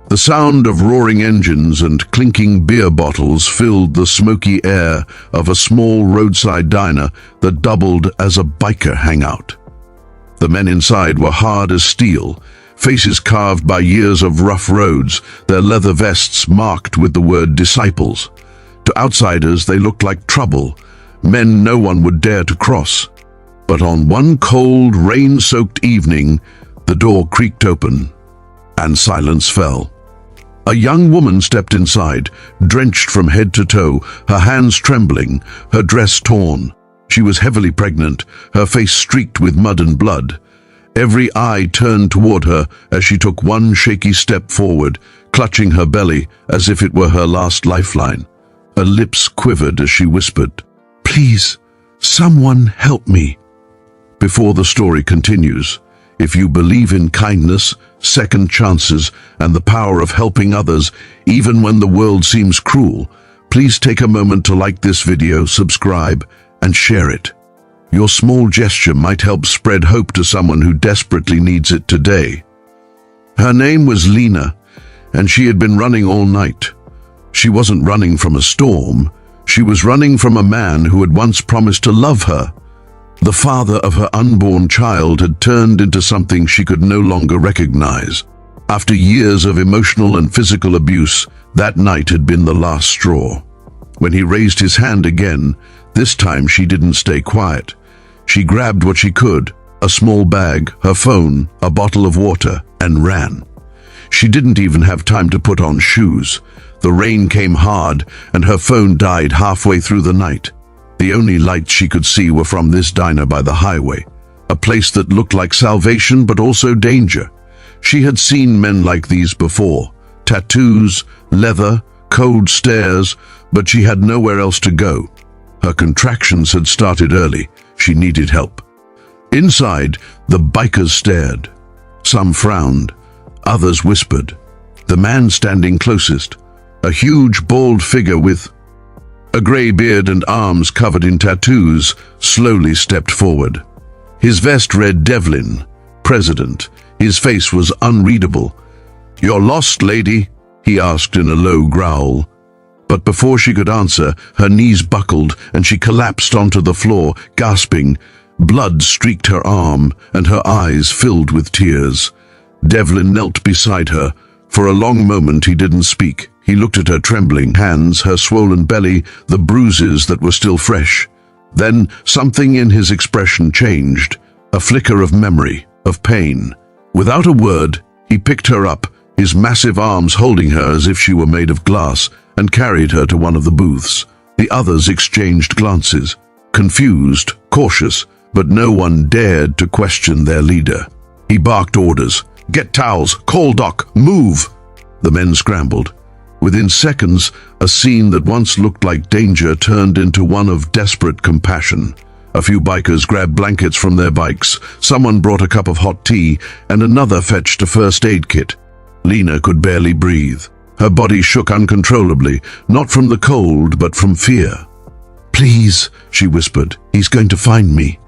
The sound of roaring engines and clinking beer bottles filled the smoky air of a small roadside diner that doubled as a biker hangout. The men inside were hard as steel, faces carved by years of rough roads, their leather vests marked with the word disciples. To outsiders, they looked like trouble, men no one would dare to cross. But on one cold, rain-soaked evening, the door creaked open, and silence fell. A young woman stepped inside, drenched from head to toe, her hands trembling, her dress torn. She was heavily pregnant, her face streaked with mud and blood. Every eye turned toward her as she took one shaky step forward, clutching her belly as if it were her last lifeline. Her lips quivered as she whispered, "Please, someone help me." Before the story continues, if you believe in kindness, second chances, and the power of helping others, even when the world seems cruel, please take a moment to like this video, subscribe, and share it. Your small gesture might help spread hope to someone who desperately needs it today. Her name was Lena, and she had been running all night. She wasn't running from a storm. She was running from a man who had once promised to love her. The father of her unborn child had turned into something she could no longer recognize. After years of emotional and physical abuse, that night had been the last straw. When he raised his hand again, this time she didn't stay quiet. She grabbed what she could, a small bag, her phone, a bottle of water, and ran. She didn't even have time to put on shoes. The rain came hard, and her phone died halfway through the night. The only lights she could see were from this diner by the highway, a place that looked like salvation but also danger. She had seen men like these before, tattoos, leather, cold stares, but she had nowhere else to go. Her contractions had started early. She needed help. Inside, the bikers stared. Some frowned, others whispered. The man standing closest, a huge bald figure with a grey beard and arms covered in tattoos, slowly stepped forward. His vest read Devlin, President. His face was unreadable. "You're lost, lady?" he asked in a low growl. But before she could answer, her knees buckled and she collapsed onto the floor, gasping. Blood streaked her arm and her eyes filled with tears. Devlin knelt beside her. For a long moment he didn't speak. He looked at her trembling hands, her swollen belly, the bruises that were still fresh. Then something in his expression changed, a flicker of memory, of pain. Without a word, he picked her up, his massive arms holding her as if she were made of glass, and carried her to one of the booths. The others exchanged glances, confused, cautious, but no one dared to question their leader. He barked orders. "Get towels, call Doc, move!" The men scrambled. Within seconds, a scene that once looked like danger turned into one of desperate compassion. A few bikers grabbed blankets from their bikes, someone brought a cup of hot tea, and another fetched a first aid kit. Lena could barely breathe. Her body shook uncontrollably, not from the cold, but from fear. "Please," she whispered, "he's going to find me."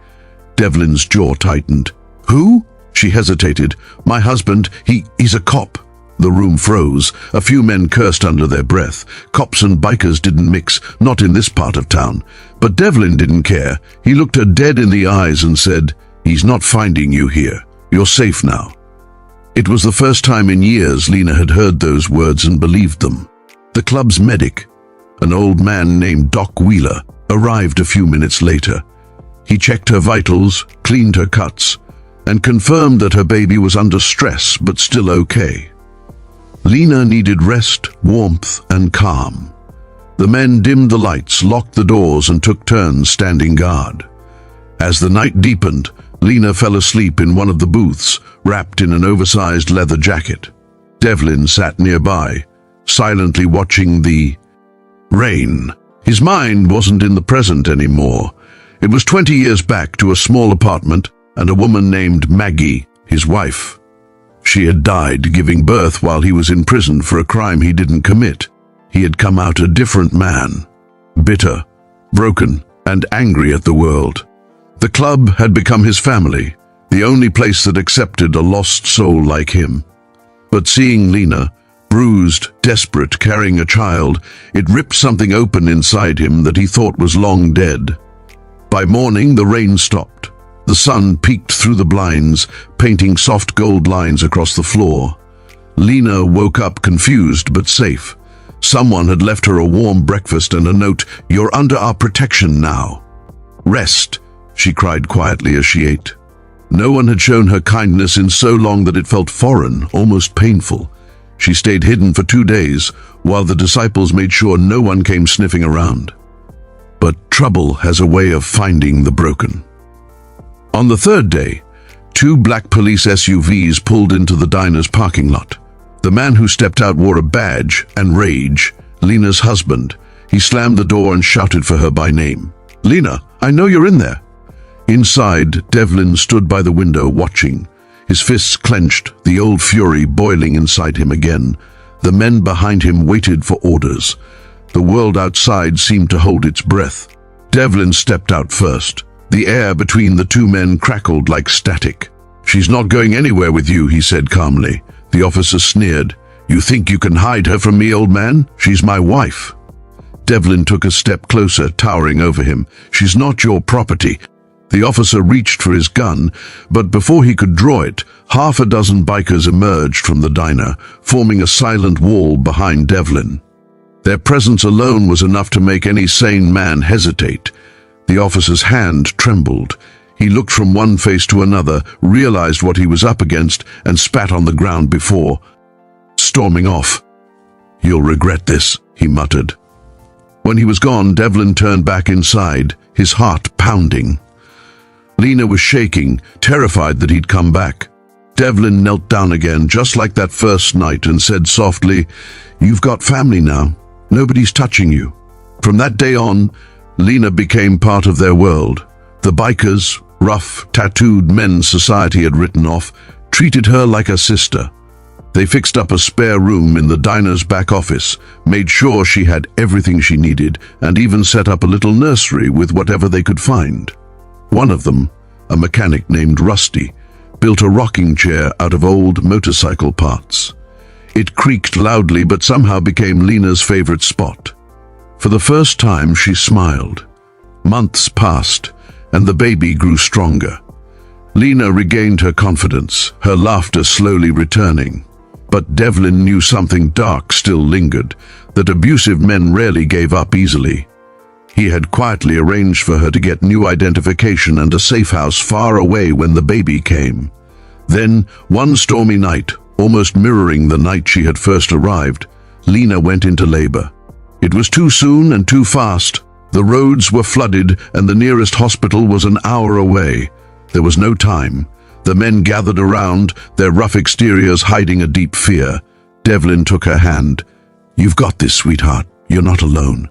Devlin's jaw tightened. "Who?" She hesitated. "My husband, he's a cop." The room froze. A few men cursed under their breath. Cops and bikers didn't mix, not in this part of town. But Devlin didn't care. He looked her dead in the eyes and said, "He's not finding you here. You're safe now." It was the first time in years Lena had heard those words and believed them. The club's medic, an old man named Doc Wheeler, arrived a few minutes later. He checked her vitals, cleaned her cuts, and confirmed that her baby was under stress but still okay. Lena needed rest, warmth, and calm. The men dimmed the lights, locked the doors, and took turns standing guard. As the night deepened, Lena fell asleep in one of the booths, wrapped in an oversized leather jacket. Devlin sat nearby, silently watching the rain. His mind wasn't in the present anymore. It was 20 years back to a small apartment and a woman named Maggie, his wife. She had died giving birth while he was in prison for a crime he didn't commit. He had come out a different man, bitter, broken, and angry at the world. The club had become his family, the only place that accepted a lost soul like him. But seeing Lena, Bruised, desperate, carrying a child, it ripped something open inside him that he thought was long dead. By morning, the rain stopped. The sun peeked through the blinds, painting soft gold lines across the floor. Lena woke up confused but safe. Someone had left her a warm breakfast and a note, "You're under our protection now." "Rest," she cried quietly as she ate. No one had shown her kindness in so long that it felt foreign, almost painful. She stayed hidden for 2 days, while the disciples made sure no one came sniffing around. But trouble has a way of finding the broken. On the 3rd day, 2 black police SUVs pulled into the diner's parking lot. The man who stepped out wore a badge and rage, Lena's husband. He slammed the door and shouted for her by name. "Lena, I know you're in there." Inside, Devlin stood by the window watching. His fists clenched, the old fury boiling inside him again. The men behind him waited for orders. The world outside seemed to hold its breath. Devlin stepped out first. The air between the 2 men crackled like static. "She's not going anywhere with you," he said calmly. The officer sneered. "You think you can hide her from me, old man? She's my wife." Devlin took a step closer, towering over him. "She's not your property." The officer reached for his gun, but before he could draw it, 6 bikers emerged from the diner, forming a silent wall behind Devlin. Their presence alone was enough to make any sane man hesitate. The officer's hand trembled. He looked from one face to another, realized what he was up against, and spat on the ground before storming off. "You'll regret this," he muttered. When he was gone, Devlin turned back inside, his heart pounding. Lena was shaking, terrified that he'd come back. Devlin knelt down again, just like that first night, and said softly, "You've got family now. Nobody's touching you." From that day on, Lena became part of their world. The bikers, rough, tattooed men society had written off, treated her like a sister. They fixed up a spare room in the diner's back office, made sure she had everything she needed, and even set up a little nursery with whatever they could find. One of them, a mechanic named Rusty, built a rocking chair out of old motorcycle parts. It creaked loudly but somehow became Lena's favorite spot. For the first time, she smiled. Months passed, and the baby grew stronger. Lena regained her confidence, her laughter slowly returning. But Devlin knew something dark still lingered, that abusive men rarely gave up easily. He had quietly arranged for her to get new identification and a safe house far away when the baby came. Then, one stormy night, almost mirroring the night she had first arrived, Lena went into labor. It was too soon and too fast. The roads were flooded and the nearest hospital was an hour away. There was no time. The men gathered around, their rough exteriors hiding a deep fear. Devlin took her hand. "You've got this, sweetheart. You're not alone."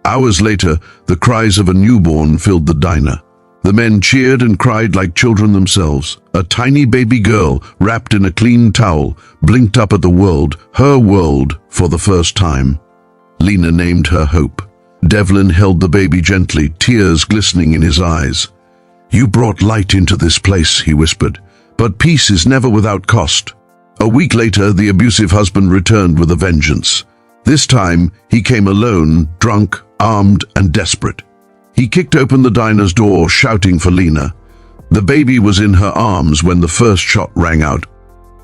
Hours later, the cries of a newborn filled the diner. The men cheered and cried like children themselves. A tiny baby girl, wrapped in a clean towel, blinked up at the world, her world, for the first time. Lena named her Hope. Devlin held the baby gently, tears glistening in his eyes. "You brought light into this place," he whispered, "but peace is never without cost." A week later, the abusive husband returned with a vengeance. This time, he came alone, drunk, armed, and desperate. He kicked open the diner's door, shouting for Lena. The baby was in her arms when the first shot rang out,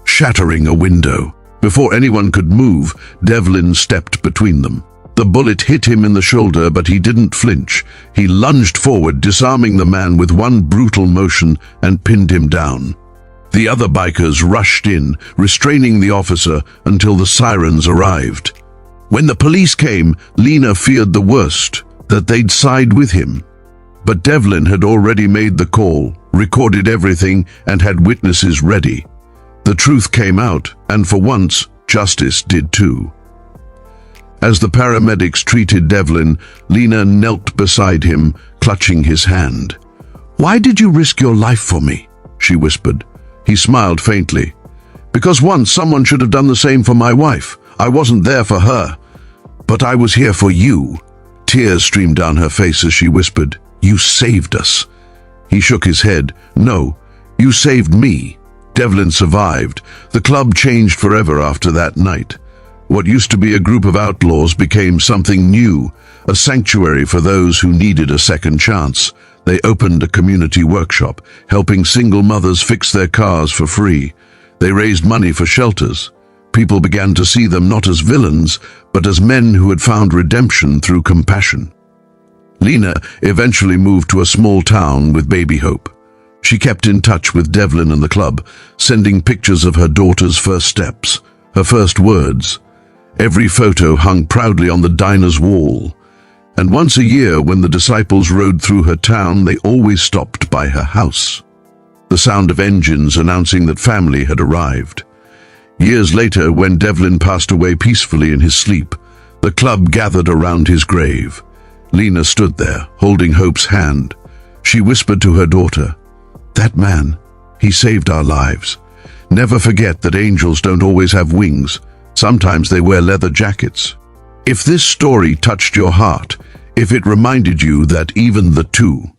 shattering a window. Before anyone could move, Devlin stepped between them. The bullet hit him in the shoulder, but he didn't flinch. He lunged forward, disarming the man with one brutal motion, and pinned him down. The other bikers rushed in, restraining the officer until the sirens arrived. When the police came, Lena feared the worst, that they'd side with him. But Devlin had already made the call, recorded everything, and had witnesses ready. The truth came out, and for once, justice did too. As the paramedics treated Devlin, Lena knelt beside him, clutching his hand. "Why did you risk your life for me?" she whispered. He smiled faintly. "Because once someone should have done the same for my wife. I wasn't there for her, but I was here for you." Tears streamed down her face as she whispered, "You saved us." He shook his head. "No, you saved me." Devlin survived. The club changed forever after that night. What used to be a group of outlaws became something new, a sanctuary for those who needed a second chance. They opened a community workshop, helping single mothers fix their cars for free. They raised money for shelters. People began to see them not as villains, but as men who had found redemption through compassion. Lena eventually moved to a small town with baby Hope. She kept in touch with Devlin and the club, sending pictures of her daughter's first steps, her first words. Every photo hung proudly on the diner's wall. And once a year, when the disciples rode through her town, they always stopped by her house. The sound of engines announcing that family had arrived. Years later, when Devlin passed away peacefully in his sleep, the club gathered around his grave. Lena stood there, holding Hope's hand. She whispered to her daughter, "That man, he saved our lives. Never forget that angels don't always have wings. Sometimes they wear leather jackets." If this story touched your heart, if it reminded you that even the two